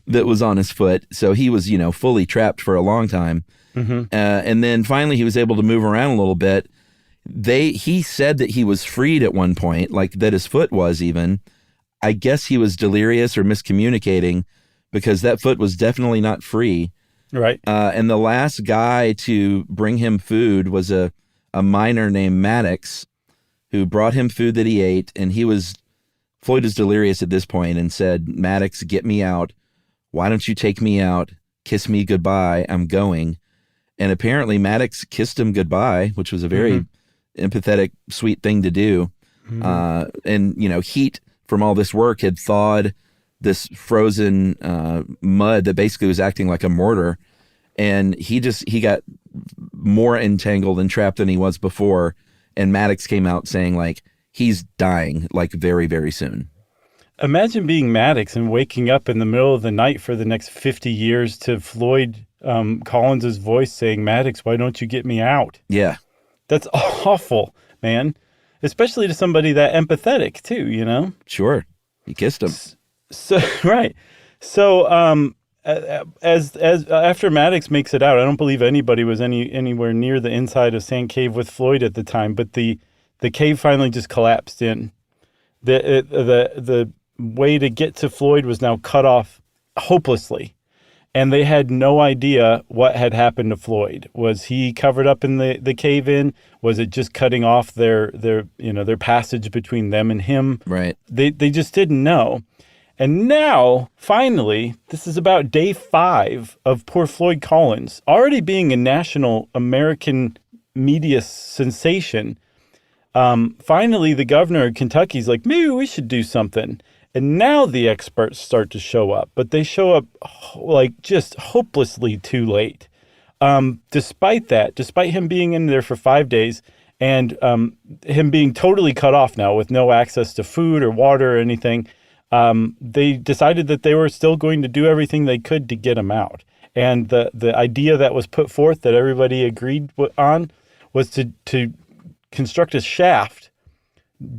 that was on his foot. So he was, fully trapped for a long time. Mm-hmm. And then finally he was able to move around a little bit. He said that he was freed at one point, like that his foot was even. I guess he was delirious or miscommunicating, because that foot was definitely not free. Right. And the last guy to bring him food was a miner named Maddox, who brought him food that he ate. And Floyd was delirious at this point and said, "Maddox, get me out. Why don't you take me out? Kiss me goodbye. I'm going." And apparently Maddox kissed him goodbye, which was a very empathetic, sweet thing to do. Mm-hmm. And, heat from all this work had thawed this frozen mud that basically was acting like a mortar. And he got more entangled and trapped than he was before. And Maddox came out saying, like, he's dying, like, very, very soon. Imagine being Maddox and waking up in the middle of the night for the next 50 years to Floyd Collins's voice saying, "Maddox, why don't you get me out?" Yeah. That's awful, man. Especially to somebody that empathetic too, Sure. He kissed him. So right. So as after Maddox makes it out, I don't believe anybody was anywhere near the inside of Sand Cave with Floyd at the time, but the cave finally just collapsed in. The way to get to Floyd was now cut off hopelessly. And they had no idea what had happened to Floyd. Was he covered up in the cave in? Was it just cutting off their passage between them and him? Right. They just didn't know. And now, finally, this is about day 5 of poor Floyd Collins, already being a national American media sensation. Finally, the governor of Kentucky's like, maybe we should do something. And now the experts start to show up, but they show up like just hopelessly too late. Despite him being in there for 5 days and him being totally cut off now with no access to food or water or anything, they decided that they were still going to do everything they could to get him out. And the idea that was put forth that everybody agreed on was to construct a shaft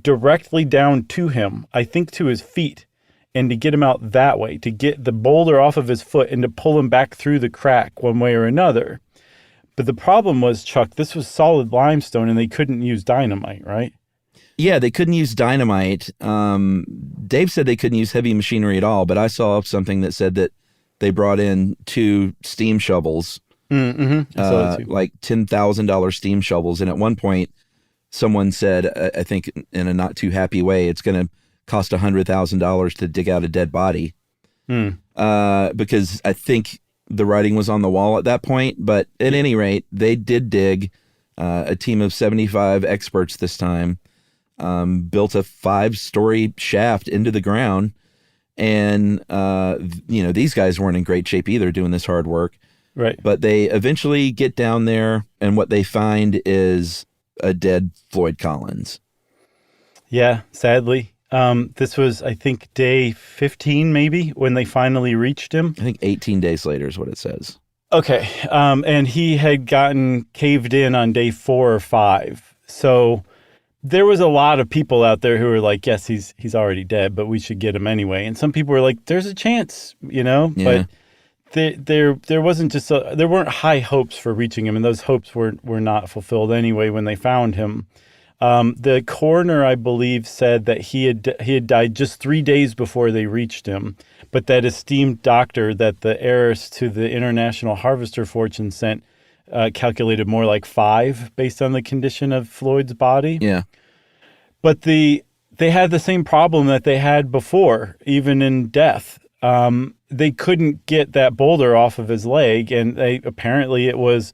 directly down to him, I think to his feet, and to get him out that way, to get the boulder off of his foot and to pull him back through the crack one way or another. But the problem was, Chuck, this was solid limestone and they couldn't use dynamite, right? Yeah, they couldn't use dynamite. Dave said they couldn't use heavy machinery at all, but I saw something that said that they brought in 2 steam shovels, like $10,000 steam shovels. And at one point, someone said, I think in a not too happy way, it's going to cost $100,000 to dig out a dead body. Because I think the writing was on the wall at that point. But at any rate, they did dig. A team of 75 experts this time built a 5-story shaft into the ground. And, these guys weren't in great shape either doing this hard work. Right. But they eventually get down there, and what they find is a dead Floyd Collins. Yeah, sadly. This was, I think, day 15 maybe when they finally reached him. I think 18 days later is what it says. Okay. And he had gotten caved in on day 4 or 5. So there was a lot of people out there who were like, yes, he's already dead, but we should get him anyway. And some people were like, there's a chance, Yeah. But there wasn't just there weren't high hopes for reaching him, and those hopes were not fulfilled anyway when they found him. The coroner, I believe, said that he had died just 3 days before they reached him, but that esteemed doctor that the heiress to the International Harvester fortune sent calculated more like 5 based on the condition of Floyd's body. Yeah. But they had the same problem that they had before, even in death. They couldn't get that boulder off of his leg, and apparently it was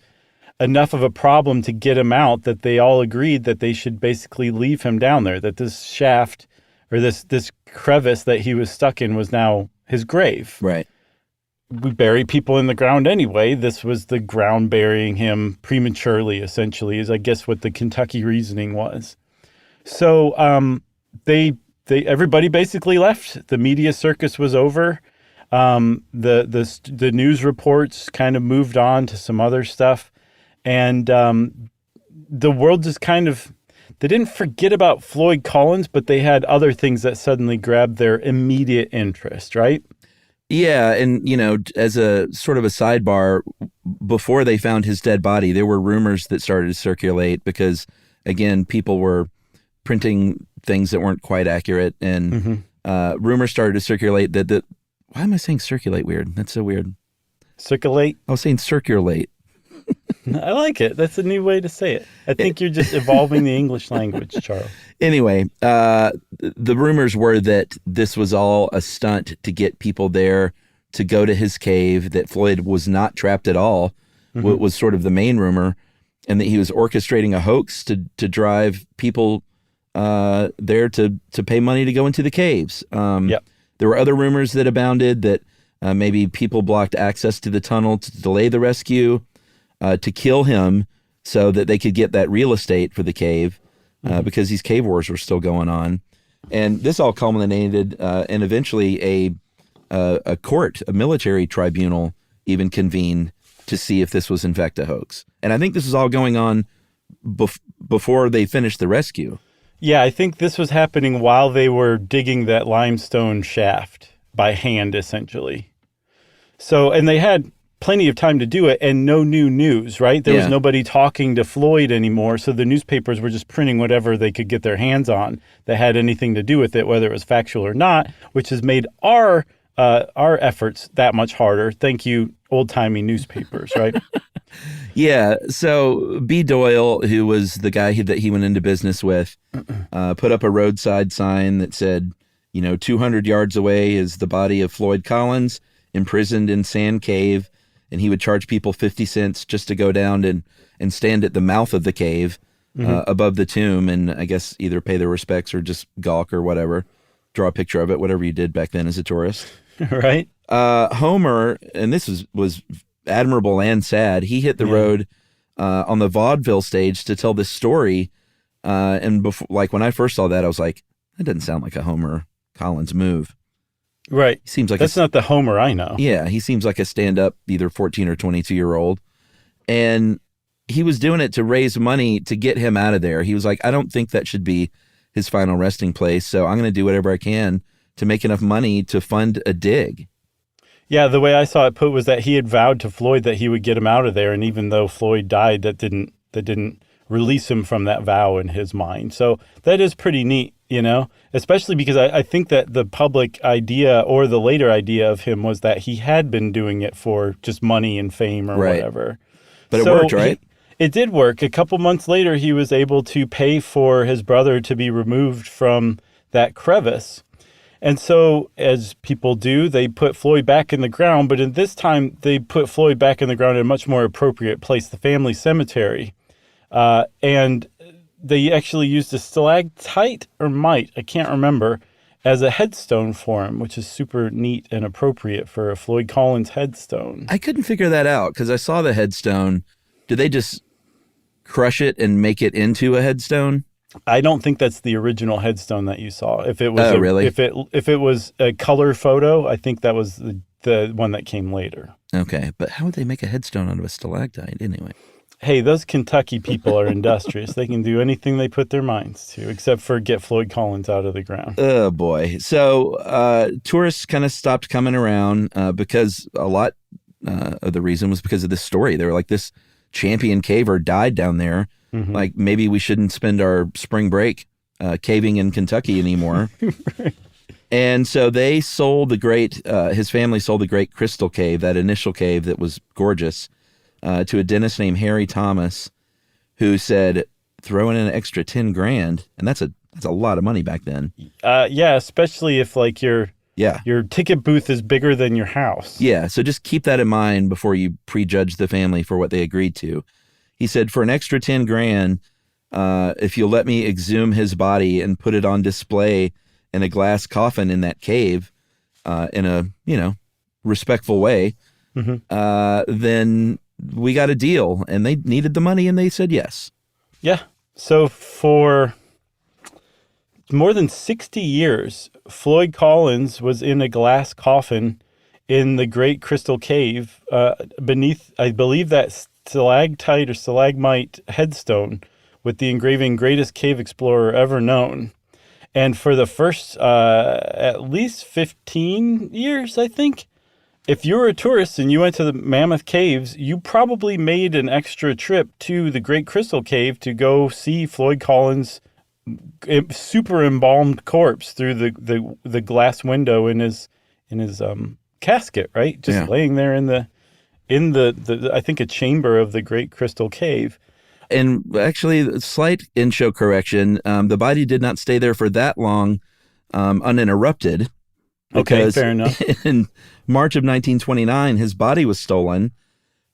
enough of a problem to get him out that they all agreed that they should basically leave him down there, that this shaft or this crevice that he was stuck in was now his grave. Right. We bury people in the ground anyway. This was the ground burying him prematurely, essentially, is I guess what the Kentucky reasoning was. So everybody basically left. The media circus was over. The news reports kind of moved on to some other stuff. And the world just kind of, they didn't forget about Floyd Collins, but they had other things that suddenly grabbed their immediate interest, right? Yeah, and, as a sort of a sidebar, before they found his dead body, there were rumors that started to circulate because, again, people were printing things that weren't quite accurate, and rumors started to circulate that why am I saying circulate weird? That's so weird. Circulate? I was saying circulate. I like it. That's a new way to say it. I think you're just evolving the English language, Charles. Anyway, the rumors were that this was all a stunt to get people there to go to his cave, that Floyd was not trapped at all, was sort of the main rumor, and that he was orchestrating a hoax to drive people there to pay money to go into the caves. There were other rumors that abounded that maybe people blocked access to the tunnel to delay the rescue, to kill him so that they could get that real estate for the cave, because these cave wars were still going on. And this all culminated in eventually a court, a military tribunal, even convened to see if this was in fact a hoax. And I think this is all going on before they finished the rescue. Yeah, I think this was happening while they were digging that limestone shaft by hand, essentially. So, and they had plenty of time to do it and no new news, right? There was nobody talking to Floyd anymore, so the newspapers were just printing whatever they could get their hands on that had anything to do with it, whether it was factual or not, which has made our efforts that much harder. Thank you, old-timey newspapers, right? Yeah, so B. Doyle, who was the guy that he went into business with, put up a roadside sign that said, 200 yards away is the body of Floyd Collins, imprisoned in Sand Cave, and he would charge people 50 cents just to go down and stand at the mouth of the cave above the tomb, and I guess either pay their respects or just gawk or whatever, draw a picture of it, whatever you did back then as a tourist. Right. Homer, and this was admirable and sad, he hit the road on the vaudeville stage to tell this story, and before, like when I first saw that, I was like, that doesn't sound like a Homer Collins move. Right. He seems like that's not the Homer I know. Yeah, he seems like a stand-up, either 14 or 22-year-old. And he was doing it to raise money to get him out of there. He was like, I don't think that should be his final resting place, so I'm going to do whatever I can to make enough money to fund a dig. Yeah, the way I saw it put was that he had vowed to Floyd that he would get him out of there, and even though Floyd died, that didn't release him from that vow in his mind. So that is pretty neat, especially because I think that the public idea or the later idea of him was that he had been doing it for just money and fame or whatever. But it worked, right? It did work. A couple months later, he was able to pay for his brother to be removed from that crevice. And so, as people do, they put Floyd back in the ground, but in this time, they put Floyd back in the ground in a much more appropriate place, the family cemetery. And they actually used a stalactite or mite, I can't remember, as a headstone for him, which is super neat and appropriate for a Floyd Collins headstone. I couldn't figure that out because I saw the headstone. Did they just crush it and make it into a headstone? I don't think that's the original headstone that you saw. If it was really? if it was a color photo, I think that was the one that came later. Okay, but how would they make a headstone out of a stalactite anyway? Hey, those Kentucky people are industrious. They can do anything they put their minds to, except for get Floyd Collins out of the ground. Oh, boy. So tourists kind of stopped coming around because a lot of the reason was because of this story. They were like, this champion caver died down there. Mm-hmm. Like, maybe we shouldn't spend our spring break caving in Kentucky anymore. Right. And so they sold his family sold the Great Crystal Cave, that initial cave that was gorgeous, to a dentist named Harry Thomas, who said, throw in an extra $10,000, and that's a lot of money back then. Yeah, especially if like your ticket booth is bigger than your house. Yeah, so just keep that in mind before you prejudge the family for what they agreed to. He said, for an extra $10,000, if you'll let me exhume his body and put it on display in a glass coffin in that cave, in a respectful way, then we got a deal. And they needed the money, and they said yes. Yeah. So for more than 60 years, Floyd Collins was in a glass coffin in the Great Crystal Cave beneath, I believe, that stalactite or stalagmite headstone with the engraving "Greatest Cave Explorer Ever Known." And for the first at least 15 years, I think, if you were a tourist and you went to the Mammoth Caves, you probably made an extra trip to the Great Crystal Cave to go see Floyd Collins' super embalmed corpse through the glass window in his casket, right? Just laying there in the I think a chamber of the Great Crystal Cave. And actually, slight in-show correction, the body did not stay there for that long uninterrupted. Okay, fair enough. In March of 1929, his body was stolen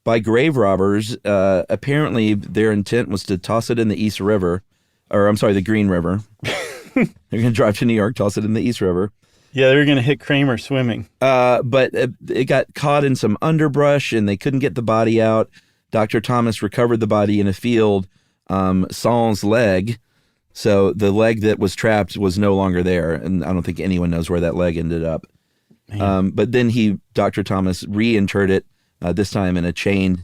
by grave robbers. Apparently, their intent was to toss it in the the Green River. They're going to drive to New York, toss it in the East River. Yeah, they were going to hit Kramer swimming. But it got caught in some underbrush, and they couldn't get the body out. Dr. Thomas recovered the body in a field, sans leg. So the leg that was trapped was no longer there, and I don't think anyone knows where that leg ended up. But then Dr. Thomas reinterred it, this time in a chained,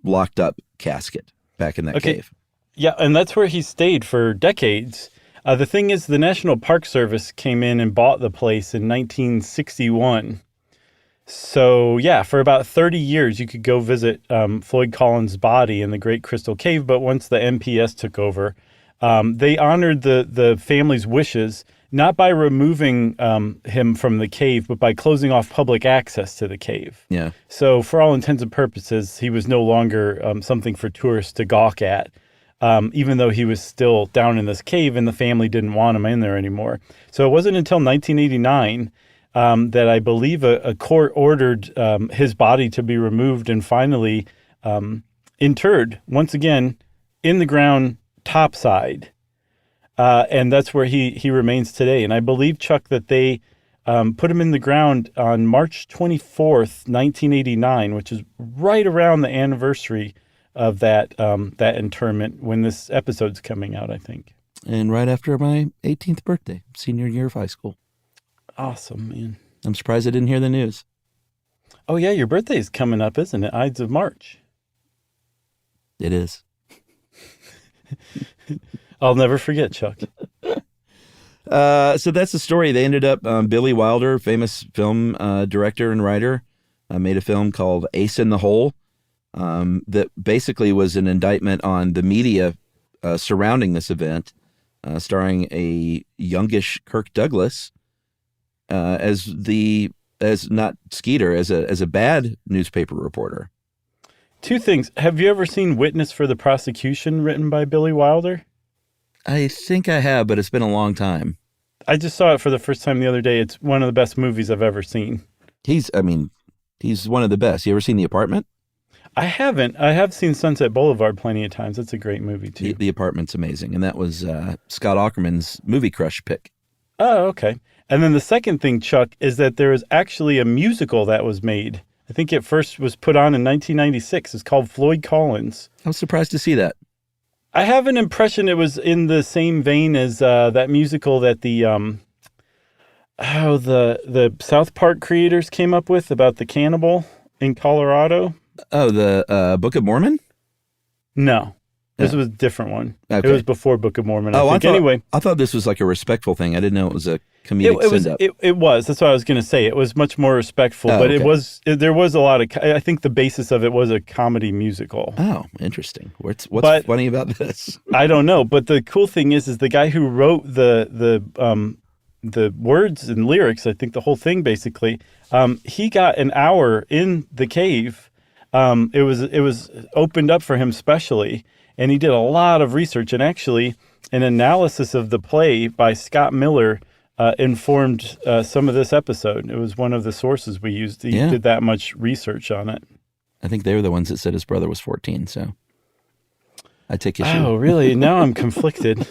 locked up casket back in that cave. Yeah, and that's where he stayed for decades. The thing is, the National Park Service came in and bought the place in 1961. So, yeah, for about 30 years, you could go visit Floyd Collins' body in the Great Crystal Cave. But once the NPS took over, they honored the family's wishes, not by removing him from the cave, but by closing off public access to the cave. Yeah. So for all intents and purposes, he was no longer something for tourists to gawk at. even though he was still down in this cave and the family didn't want him in there anymore. So it wasn't until 1989 that I believe a court ordered his body to be removed and finally interred once again in the ground topside. And that's where he remains today. And I believe, Chuck, that they put him in the ground on March 24th, 1989, which is right around the anniversary of that interment when this episode's coming out, I think. And right after my 18th birthday, senior year of high school. Awesome, man. I'm surprised I didn't hear the news. Oh, yeah, your birthday's coming up, isn't it? Ides of March. It is. I'll never forget, Chuck. So that's the story. They ended up, Billy Wilder, famous film director and writer, made a film called Ace in the Hole that basically was an indictment on the media surrounding this event, starring a youngish Kirk Douglas as not Skeeter, as a bad newspaper reporter. Two things. Have you ever seen Witness for the Prosecution written by Billy Wilder? I think I have, but it's been a long time. I just saw it for the first time the other day. It's one of the best movies I've ever seen. He's one of the best. You ever seen The Apartment? I haven't. I have seen Sunset Boulevard plenty of times. It's a great movie, too. The Apartment's amazing. And that was Scott Aukerman's movie crush pick. Oh, okay. And then the second thing, Chuck, is that there is actually a musical that was made. I think it first was put on in 1996. It's called Floyd Collins. I was surprised to see that. I have an impression it was in the same vein as that musical that the South Park creators came up with about the cannibal in Colorado. Oh, the Book of Mormon? No. This was a different one. Okay. It was before Book of Mormon, I think. I thought this was like a respectful thing. I didn't know it was a comedic send-up. It was. That's what I was going to say. It was much more respectful, but okay. there was a lot of, I think the basis of it was a comedy musical. Oh, interesting. What's funny about this? I don't know, but the cool thing is the guy who wrote the words and lyrics, I think the whole thing basically, he got an hour in the cave. It was opened up for him specially, and he did a lot of research, and actually an analysis of the play by Scott Miller informed some of this episode. It was one of the sources we used. He did that much research on it. I think they were the ones that said his brother was 14, so I take issue. Oh, really? Now I'm conflicted.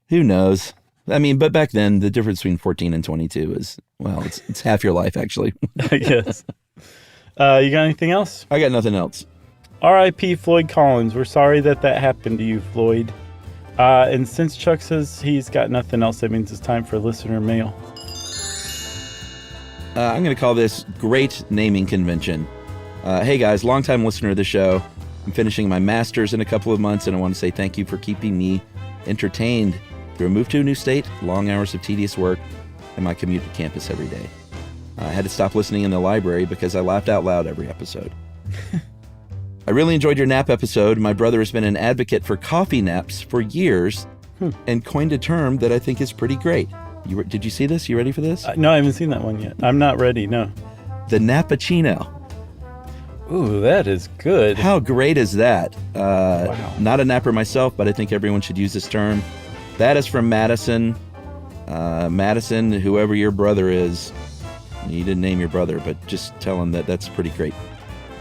Who knows? I mean, but back then, the difference between 14 and 22 is, well, it's half your life, actually. I guess. You got anything else? I got nothing else. R.I.P. Floyd Collins. We're sorry that happened to you, Floyd. And since Chuck says he's got nothing else, that means it's time for listener mail. I'm going to call this Great Naming Convention. Hey guys, longtime listener of the show. I'm finishing my master's in a couple of months, and I want to say thank you for keeping me entertained through a move to a new state, long hours of tedious work, and my commute to campus every day. I had to stop listening in the library because I laughed out loud every episode. I really enjoyed your nap episode. My brother has been an advocate for coffee naps for years and coined a term that I think is pretty great. Did you see this? You ready for this? No, I haven't seen that one yet. I'm not ready, no. The nappuccino. Ooh, that is good. How great is that? Wow. Not a napper myself, but I think everyone should use this term. That is from Madison. Madison, whoever your brother is, you didn't name your brother, but just tell him that's pretty great.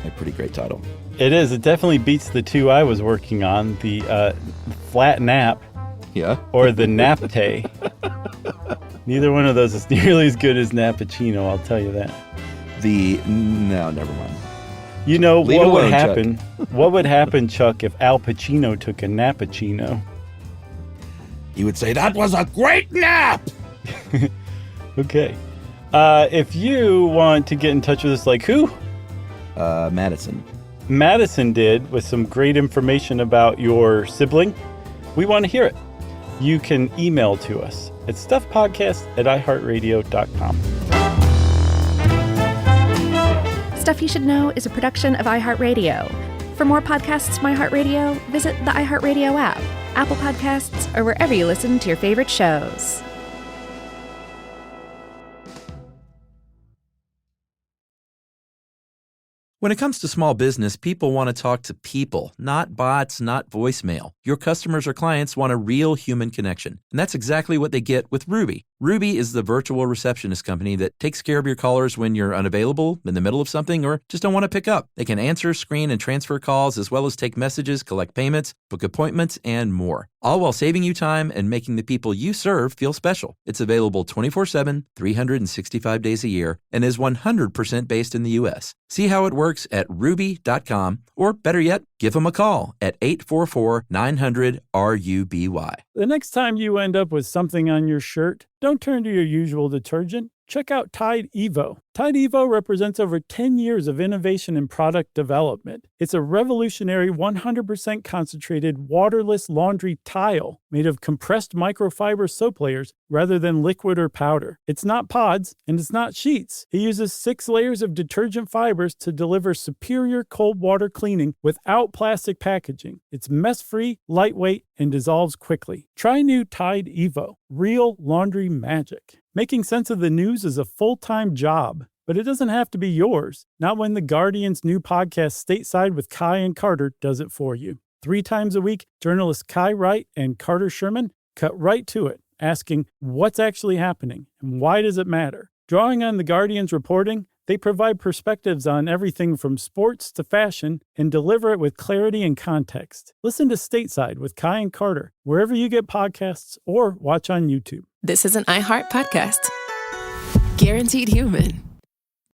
A pretty great title. It is. It definitely beats the two I was working on, the flat nap or the napte. Neither one of those is nearly as good as Nappuccino, I'll tell you that. No, never mind. You know, what would happen? Chuck. What would happen, Chuck, if Al Pacino took a Nappuccino? He would say, that was a great nap! Okay. If you want to get in touch with us, like who? Madison. Madison did, with some great information about your sibling. We want to hear it. You can email to us at stuffpodcast@iheartradio.com. Stuff You Should Know is a production of iHeartRadio. For more podcasts from iHeartRadio, visit the iHeartRadio app, Apple Podcasts, or wherever you listen to your favorite shows. When it comes to small business, people want to talk to people, not bots, not voicemail. Your customers or clients want a real human connection, and that's exactly what they get with Ruby. Ruby is the virtual receptionist company that takes care of your callers when you're unavailable, in the middle of something, or just don't want to pick up. They can answer, screen, and transfer calls, as well as take messages, collect payments, book appointments, and more. All while saving you time and making the people you serve feel special. It's available 24/7, 365 days a year, and is 100% based in the U.S. See how it works at ruby.com, or better yet, give them a call at 844-900-RUBY. The next time you end up with something on your shirt, don't turn to your usual detergent. Check out Tide Evo. Tide Evo represents over 10 years of innovation in product development. It's a revolutionary 100% concentrated waterless laundry tile made of compressed microfiber soap layers rather than liquid or powder. It's not pods and it's not sheets. It uses 6 layers of detergent fibers to deliver superior cold water cleaning without plastic packaging. It's mess-free, lightweight, and dissolves quickly. Try new Tide Evo. Real laundry magic. Making sense of the news is a full-time job, but it doesn't have to be yours. Not when The Guardian's new podcast, Stateside with Kai and Carter, does it for you. 3 times a week, journalists Kai Wright and Carter Sherman cut right to it, asking what's actually happening and why does it matter. Drawing on The Guardian's reporting, they provide perspectives on everything from sports to fashion and deliver it with clarity and context. Listen to Stateside with Kai and Carter, wherever you get podcasts or watch on YouTube. This is an iHeart podcast. Guaranteed human.